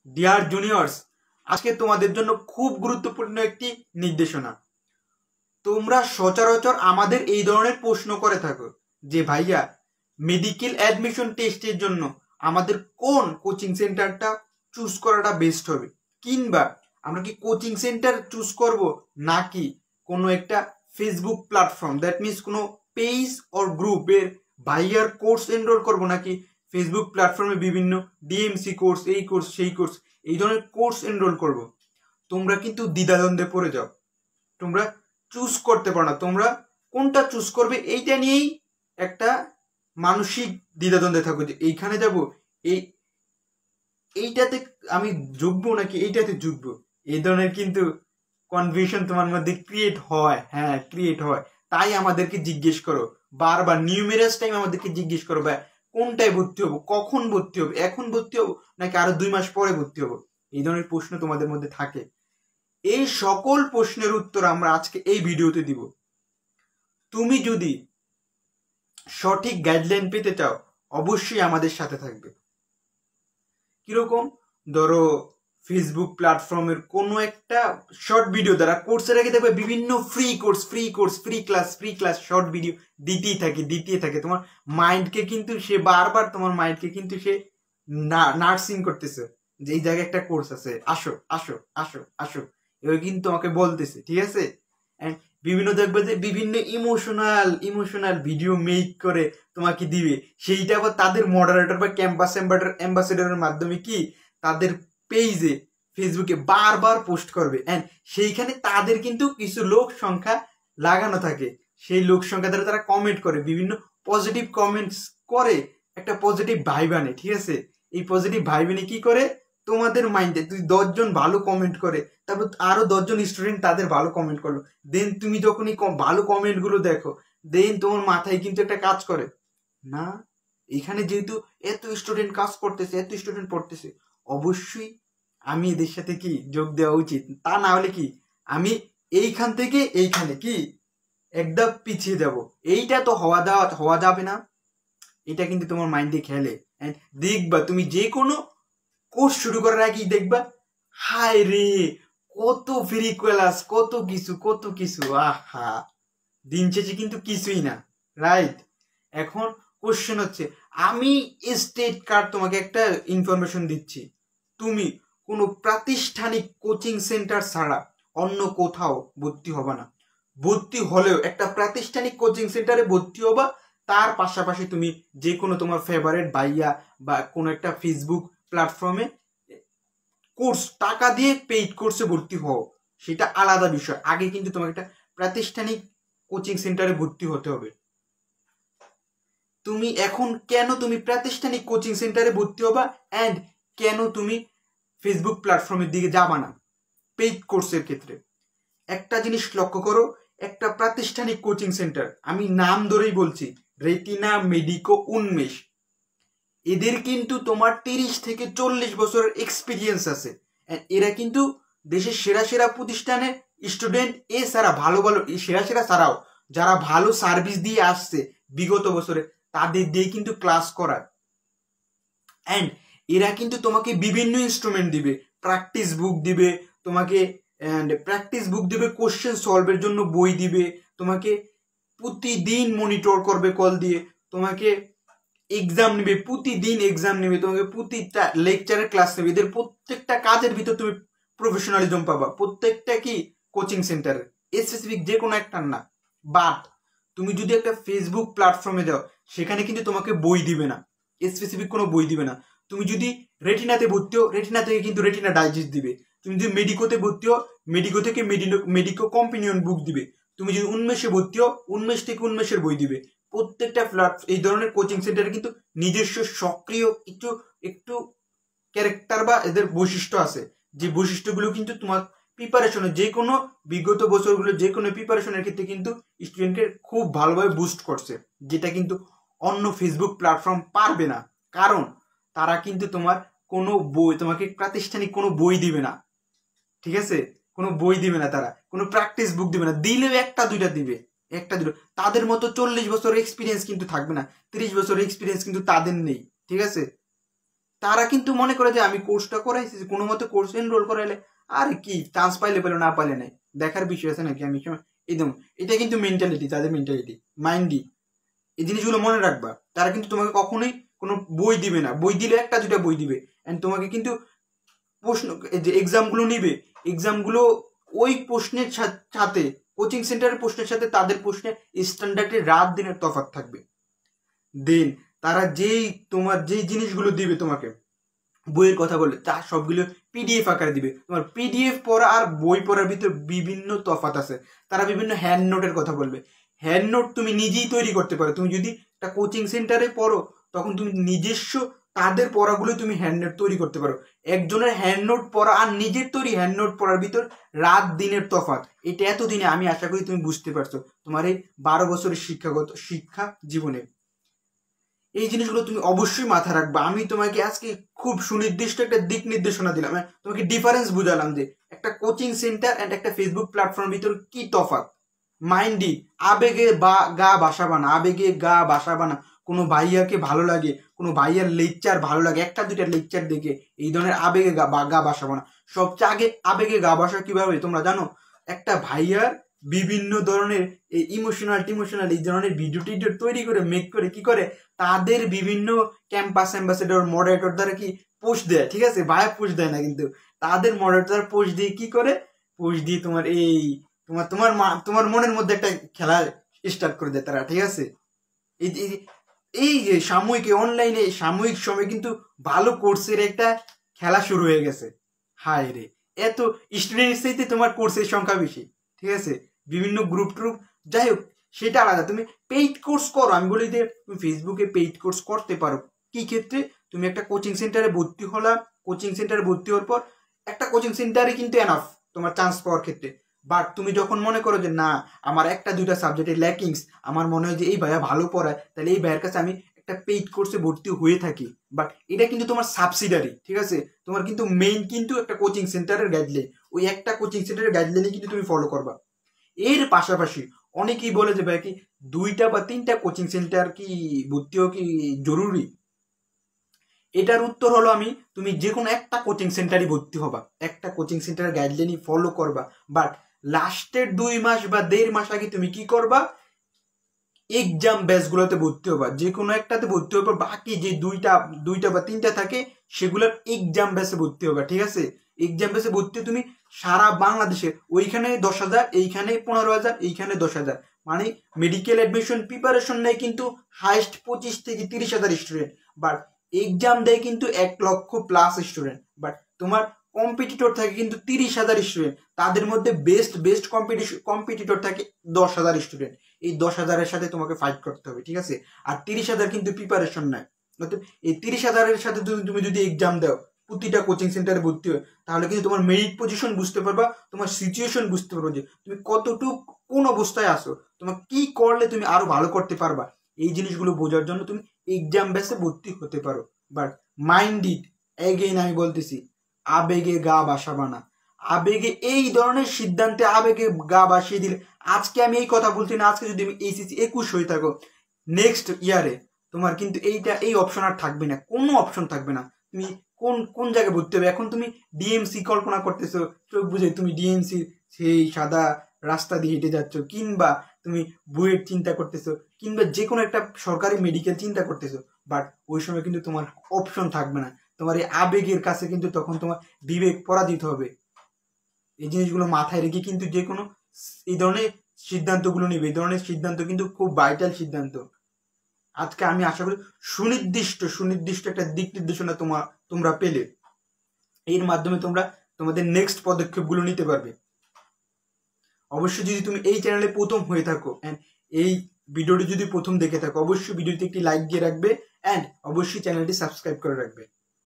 Deer juniors, আজকে তোমাদের জন্য খুব গুরুত্বপূর্ণ একটি নির্দেশনা। তোমরা সচরাচর আমাদের এই ধরনের প্রশ্ন করে থাকো যে ভাইয়া, মেডিকেল অ্যাডমিশন টেস্টের জন্য আমাদের কোন কোচিং সেন্টারটা চুজ করাটা বেস্ট হবে, কিংবা আমরা কি কোচিং সেন্টার চুজ করব নাকি কোনো একটা ফেসবুক প্ল্যাটফর্ম, দ্যাট মিনস কোনো পেজ অর গ্রুপের ভাইয়ার কোর্স এনরোল করব, নাকি ফেসবুক প্ল্যাটফর্মে বিভিন্ন ডিএমসি কোর্স, এই কোর্স সেই কোর্স, এই ধরনের কোর্স এনরোল করব। তোমরা কিন্তু দ্বিধাদ্বন্দ্বে পড়ে যাও, তোমরা চুজ করতে পারো না। তোমরা কোনটা চুজ করবে এইটা নিয়েই একটা মানসিক দ্বিধাদ্বন্দ্বে থাকো যে এইখানে যাব, এইটাতে আমি ঝুঁকবো নাকি এইটাতে ঝুঁকবো। এই ধরনের কিন্তু কনফিউশন তোমার মধ্যে ক্রিয়েট হয়, হ্যাঁ ক্রিয়েট হয়। তাই আমাদেরকে জিজ্ঞেস করো বারবার, নিউমেরাস টাইম আমাদেরকে জিজ্ঞেস করো ভাই কোনটায় ভর্তি হবো, কখন ভর্তি হবো, এখন ভর্তি হবো নাকি আরো 2 মাস পরে ভর্তি হবো। এই ধরনের প্রশ্ন তোমাদের মধ্যে থাকে। এই সকল প্রশ্নের উত্তর আমরা আজকে এই ভিডিওতে দিব। তুমি যদি সঠিক গাইডলাইন পেতে চাও অবশ্যই আমাদের সাথে থাকবে। কিরকম, ধরো ফেসবুক প্ল্যাটফর্মের কোনো একটা শর্ট ভিডিও দ্বারা কোর্সের আগে দেখবে বিভিন্ন free course, free class short video দিতেই থাকে। তোমার মাইন্ডকে কিন্তু সে বারবার তোমার মাইন্ডকে কিন্তু সে নার্সিং করতেছে যে এই জায়গায় একটা কোর্স আছে, আসো আসো আসো আসো, এবার কিন্তু তোমাকে বলতেছে, ঠিক আছে। অ্যান্ড বিভিন্ন দেখবে যে বিভিন্ন ইমোশনাল ভিডিও মেক করে তোমাকে দিবে, সেইটা আবার তাদের মডারেটর বা ক্যাম্পাস অ্যাম্বাসেডরের মাধ্যমে কি তাদের পেজে ফেসবুকে বারবার পোস্ট করবে। অ্যান্ড সেইখানে তাদের কিন্তু কিছু লোক সংখ্যা লাগানো থাকে, সেই লোক সংখ্যা দ্বারা তারা কমেন্ট করে, বিভিন্ন পজিটিভ কমেন্টস করে, একটা পজিটিভ ভাইব আনে, ঠিক আছে। এই পজিটিভ ভাইব এনে কি করে, তোমাদের মাইন্ডে তুই 10 জন ভালো কমেন্ট করে, তারপর আরো 10 জন স্টুডেন্ট তাদের ভালো কমেন্ট করলো, দেন তুমি যখন এই ভালো কমেন্ট গুলো দেখো, দেন তোমার মাথায় কিন্তু একটা কাজ করে, না এখানে যেহেতু এত স্টুডেন্ট কাজ করতেছে, এত স্টুডেন্ট পড়তেছে, অবশ্যই আমি এদের সাথে কি যোগ দেওয়া উচিত। তা না হলে কি আমি এইখান থেকে এইখানে কি একদম পিছিয়ে যাব, এইটা তো হওয়া যাবে না। এটা কিন্তু তোমার মাইন্ডে খেলে। দেখবা তুমি যে কোনো কোর্স শুরু করার আগেই দেখবা, হায় রে কত ফ্রি ক্লাস, কত কিছু, আহা দিন শেষে কিন্তু কিছুই না, রাইট। এখন কোশ্চেন হচ্ছে, আমি স্টেট কার্ড তোমাকে একটা ইনফরমেশন দিচ্ছি, তুমি কোনো প্রাতিষ্ঠানিক কোচিং সেন্টার ছাড়া অন্য কোথাও ভর্তি হবা না। ভর্তি হলেও একটা প্রাতিষ্ঠানিক কোচিং সেন্টারে ভর্তি হবা, তার পাশাপাশি তুমি যে কোনো তোমার ফেভারিট ভাইয়া বা কোনো একটা ফেসবুক প্ল্যাটফর্মে কোর্স টাকা দিয়ে পেইড কোর্সে ভর্তি হও, সেটা আলাদা বিষয়। আগে কিন্তু তোমাকে একটা প্রাতিষ্ঠানিক কোচিং সেন্টারে ভর্তি হতে হবে। তুমি এখন কেন তুমি প্রাতিষ্ঠানিক কোচিং সেন্টারে ভর্তি হবা, অ্যান্ড কেন তুমি ফেসবুক প্ল্যাটফর্মের দিকে যাবা না পেইড কোর্সের ক্ষেত্রে, একটা জিনিস লক্ষ্য করো। একটা প্রাতিষ্ঠানিক কোচিং সেন্টার, আমি নাম ধরেই বলছি, রেটিনা মেডিকো উন্মেষ, এদের কিন্তু তোমার 30 থেকে 40 বছরের এক্সপিরিয়েন্স আছে। এরা কিন্তু দেশের সেরা প্রতিষ্ঠানের স্টুডেন্ট, এছাড়া ভালো সেরা ছাড়াও যারা ভালো সার্ভিস দিয়ে আসছে বিগত বছরে, তাদের দিয়ে কিন্তু ক্লাস করায়। অ্যান্ড এরা কিন্তু তোমাকে বিভিন্ন ইনস্ট্রুমেন্ট দিবে, প্র্যাকটিস বুক দিবে তোমাকে, কোশ্চেন সলভের জন্য বই দিবে তোমাকে, প্রতিদিন মনিটর করবে কল দিয়ে, তোমাকে এক্সাম নেবে, প্রতিদিন এক্সাম নেবে, তোমাকে প্রতিটা লেকচারের ক্লাস নেবে। এদের প্রত্যেকটা কাজের ভিতর তুমি প্রফেশনালিজম পাবা, প্রত্যেকটা কি কোচিং সেন্টারে, স্পেসিফিক যে কোনো একটা না। বাট তুমি যদি একটা ফেসবুক প্ল্যাটফর্মে যাও, সেখানে কিন্তু তোমাকে বই দিবে না, স্পেসিফিক কোনো বই দিবে না। তুমি যদি রেটিনাতে ভর্তি হও, রেটিনা থেকে কিন্তু রেটিনা ডাইজেস্ট দিবে। তুমি যদি মেডিকোতে ভর্তি হও, মেডিকো থেকে মেডিকো কম্পিনিয়ন বুক দিবে। তুমি যদি উন্মেষে ভর্তি হও, উন্মেষ থেকে উন্মেষের বই দিবে। প্রত্যেকটা এই ধরনের কোচিং সেন্টারে কিন্তু নিজস্ব সক্রিয় একটু ক্যারেক্টার বা এদের বৈশিষ্ট্য আছে, যে বৈশিষ্ট্যগুলো কিন্তু তোমার প্রিপারেশনে, যে কোনো বিগত বছরগুলো যে কোনো প্রিপারেশনের ক্ষেত্রে কিন্তু স্টুডেন্টকে খুব ভালোভাবে বুস্ট করছে, যেটা কিন্তু অন্য ফেসবুক প্ল্যাটফর্ম পারবে না। কারণ তারা কিন্তু তোমার কোনো বই, তোমাকে প্রাতিষ্ঠানিক কোনো বই দিবে না, ঠিক আছে, কোনো বই দিবে না, তারা কোনো প্র্যাকটিস বুক দিবে না, দিলেও একটা দুইটা দিবে, তাদের মতো 40 বছরের এক্সপিরিয়েন্স কিন্তু থাকবে না, 30 বছরের এক্সপিরিয়েন্স কিন্তু তাদের নেই, ঠিক আছে। তারা কিন্তু মনে করে যে আমি কোর্সটা করাইছি, কোনো মতো কোর্স এনরোল করাইলে আর কি চান্স পাইলে পেলো, না পাইলে নাই, দেখার বিষয় আছে নাকি আমি একদম। এটা কিন্তু মেন্টালিটি, তাদের মেন্টালিটি, মাইন্ডই। এই জিনিসগুলো মনে রাখবা। তারা কিন্তু তোমাকে কখনোই কোনো বই দিবে না, বই দিলে একটা দুটা বই দিবে, অ্যান্ড তোমাকে কিন্তু প্রশ্ন যে এক্সামগুলো নিবে, এক্সামগুলো ওই প্রশ্নের সাথে কোচিং সেন্টারের প্রশ্নের সাথে তাদের প্রশ্নের স্ট্যান্ডার্ডের রাত দিনের তফাৎ থাকবে। দেন তারা তোমার যেই জিনিসগুলো দিবে তোমাকে, বইয়ের কথা বলে, তার সবগুলো পিডিএফ আকারে দিবে। তোমার পিডিএফ পড়া আর বই পড়ার ভিতর বিভিন্ন তফাৎ আছে। তারা বিভিন্ন হ্যান্ড নোটের কথা বলবে। হ্যান্ড নোট তুমি নিজেই তৈরি করতে পারো। তুমি যদি একটা কোচিং সেন্টারে পড়ো, তখন তুমি নিজস্ব তাদের পড়াগুলো তুমি হ্যান্ড নোট তৈরি করতে পারো। একজনের হ্যান্ড নোট পড়া আর নিজের তৈরি হ্যান্ড নোট পড়ার ভিতর রাত দিনের তফাৎ। এটা এতদিনে আমি আশা করি তুমি বুঝতে পারছো তোমার এই 12 বছরের শিক্ষা জীবনে। এই জিনিসগুলো তুমি অবশ্যই মাথায় রাখবা। আমি তোমাকে আজকে খুব সুনির্দিষ্ট একটা দিক নির্দেশনা দিলাম, তোমাকে ডিফারেন্স বুঝালাম যে একটা কোচিং সেন্টার অ্যান্ড একটা ফেসবুক প্ল্যাটফর্মের ভিতর কি তফাৎ। মাইন্ডই আবেগে গা বাসা বানা, আবেগে গা বাসা বানা। কোনো ভাইয়াকে ভালো লাগে, কোনো ভাইয়ার লেকচার ভালো লাগে, একটা দুইটা লেকচার দেখে এই ধরনের আবেগে গা বাসা বানা। সবচেয়ে আগে আবেগে গা বাসা কিভাবে তোমরা জানো? একটা ভাইয়ার বিভিন্ন ধরনের ইমোশনাল এই ধরনের ভিডিও টিডিও তৈরি করে মেক করে কি করে তাদের বিভিন্ন ক্যাম্পাস অ্যাম্বাসেডর মডারেটর দ্বারা কি পোস্ট দেয়, ঠিক আছে? ভাইয়া পোস্ট দেয় না, কিন্তু তাদের মডারেটর পোস্ট দিয়ে কি করে, পোস্ট দিয়ে তোমার এই তোমার মনের মধ্যে একটা খেলা স্টার্ট করে দেয় তারা, ঠিক আছে? এই যে সাময়িক অনলাইনে সাময়িক সময় কিন্তু ভালো কোর্সের একটা খেলা শুরু হয়ে গেছে। হায় রে, এত স্টুডেন্টের চাইতে তোমার কোর্সের সংখ্যা বেশি, ঠিক আছে? বিভিন্ন গ্রুপ ট্রুপ, যাই হোক সেটা আলাদা। তুমি পেইড কোর্স করো, আমি বলি যে তুমি ফেসবুকে পেইড কোর্স করতে পারো। কি ক্ষেত্রে? তুমি একটা কোচিং সেন্টারে ভর্তি হলা, কোচিং সেন্টারে ভর্তি হওয়ার পর একটা কোচিং সেন্টারে কিন্তু এনাফ তোমার চান্স পাওয়ার ক্ষেত্রে। বাট তুমি যখন মনে করো যে না, আমার একটা দুইটা সাবজেক্টের ল্যাকিংস, আমার মনে হয় যে এই ভাইয়া ভালো পড়ায়, তাহলে এই ভাইয়ের কাছে আমি একটা পেইড কোর্সে ভর্তি হয়ে থাকি। বাট এটা কিন্তু তোমার সাবসিডারি, ঠিক আছে? তোমার কিন্তু মেইন কিন্তু একটা কোচিং সেন্টারের গাইডলাইন, ওই একটা কোচিং সেন্টারের গাইডলাইনে কিন্তু তুমি ফলো করবা। এর পাশাপাশি অনেকেই বলে যে ভাই কি 2টা বা 3টা কোচিং সেন্টার কি ভর্তি হওয়া কি জরুরি? এটার উত্তর হলো তুমি যে কোনো একটা কোচিং সেন্টারই ভর্তি হবা, একটা কোচিং সেন্টারের গাইডলাইনই ফলো করবা। বাট লাস্টের 2 মাস বা 1.5 মাস আগে তুমি কি করবা? এক্সাম ব্যাচগুলোতে ভর্তি হবা, যে কোনো একটাতে ভর্তি হবা। বাকি যে দুইটা বা 3টা থাকে সেগুলোর এক্সাম ব্যাচে ভর্তি হবা, ঠিক আছে? এক্সাম ব্যাচে ভর্তি তুমি সারা বাংলাদেশে, ওইখানে 10,000, এইখানে 15,000, এইখানে 10,000, মানে মেডিকেল অ্যাডমিশন প্রিপারেশন নেয় কিন্তু হাইস্ট 25 থেকে 30,000 স্টুডেন্ট। বাট এক্সাম দেয় কিন্তু 1 লক্ষ প্লাস স্টুডেন্ট। বাট তোমার কম্পিটিটর থাকে কিন্তু 30,000 স্টুডেন্ট, তাদের মধ্যে বেস্ট কম্পিটিটর থাকে 10,000 স্টুডেন্ট। এই 10,000-এর সাথে তোমাকে ফাইট করতে হবে, ঠিক আছে? আর 30,000 কিন্তু প্রিপারেশন নেয়। এই 30,000-এর সাথে তুমি যদি এক্সাম দাও, প্রতিটা কোচিং সেন্টারে ভর্তি হয়, তাহলে কিন্তু তোমার মেরিট পজিশন বুঝতে পারবা, তোমার সিচুয়েশন বুঝতে পারবা যে তুমি কতটুক কোন অবস্থায় আসো, তোমার কি করলে তুমি আরো ভালো করতে পারবা। এই জিনিসগুলো বোঝার জন্য তুমি এক্সাম বেসে ভর্তি হতে পারো। বাট মাইন্ড ইট, এগেইন আমি বলতেছি, আবেগে গা বাসা বানা। আবেগে এই ধরনের সিদ্ধান্তে আবেগে গা বাসিয়ে দিলে, আজকে আমি এই কথা বলছি না, আজকে যদি আমি এইচএসসি 21 হয়ে থাকো, নেক্সট ইয়ারে তোমার কিন্তু এই অপশন আর থাকবে না, কোনো অপশন থাকবে না। তুমি কোন জায়গায় ভর্তি হবে? এখন তুমি ডিএমসি কল্পনা করতেছো, চোখ বুঝে তুমি ডিএমসি সেই সাদা রাস্তা দিয়ে হেঁটে যাচ্ছ, কিংবা তুমি বুয়েট চিন্তা করতেছো, কিংবা যে কোনো একটা সরকারি মেডিকেল চিন্তা করতেছো। বাট ওই সময় কিন্তু তোমার অপশন থাকবে না, তোমার এই আবেগের কাছে কিন্তু তখন তোমার বিবেক পরাজিত হবে। এই জিনিসগুলো মাথায় রেখে কিন্তু যে কোনো এই ধরনের সিদ্ধান্তগুলো নিবে। এই ধরনের সিদ্ধান্ত কিন্তু খুব ভাইটাল সিদ্ধান্ত। আজকে আমি আশা করি সুনির্দিষ্ট একটা দিক নির্দেশনা তোমরা পেলে, এর মাধ্যমে তোমরা তোমাদের নেক্সট পদক্ষেপগুলো নিতে পারবে। অবশ্যই যদি তুমি এই চ্যানেলে প্রথম হয়ে থাকো অ্যান্ড এই ভিডিওটি যদি প্রথম দেখে থাকো, অবশ্যই ভিডিওতে একটি লাইক দিয়ে রাখবে অ্যান্ড অবশ্যই চ্যানেলটি সাবস্ক্রাইব করে রাখবে।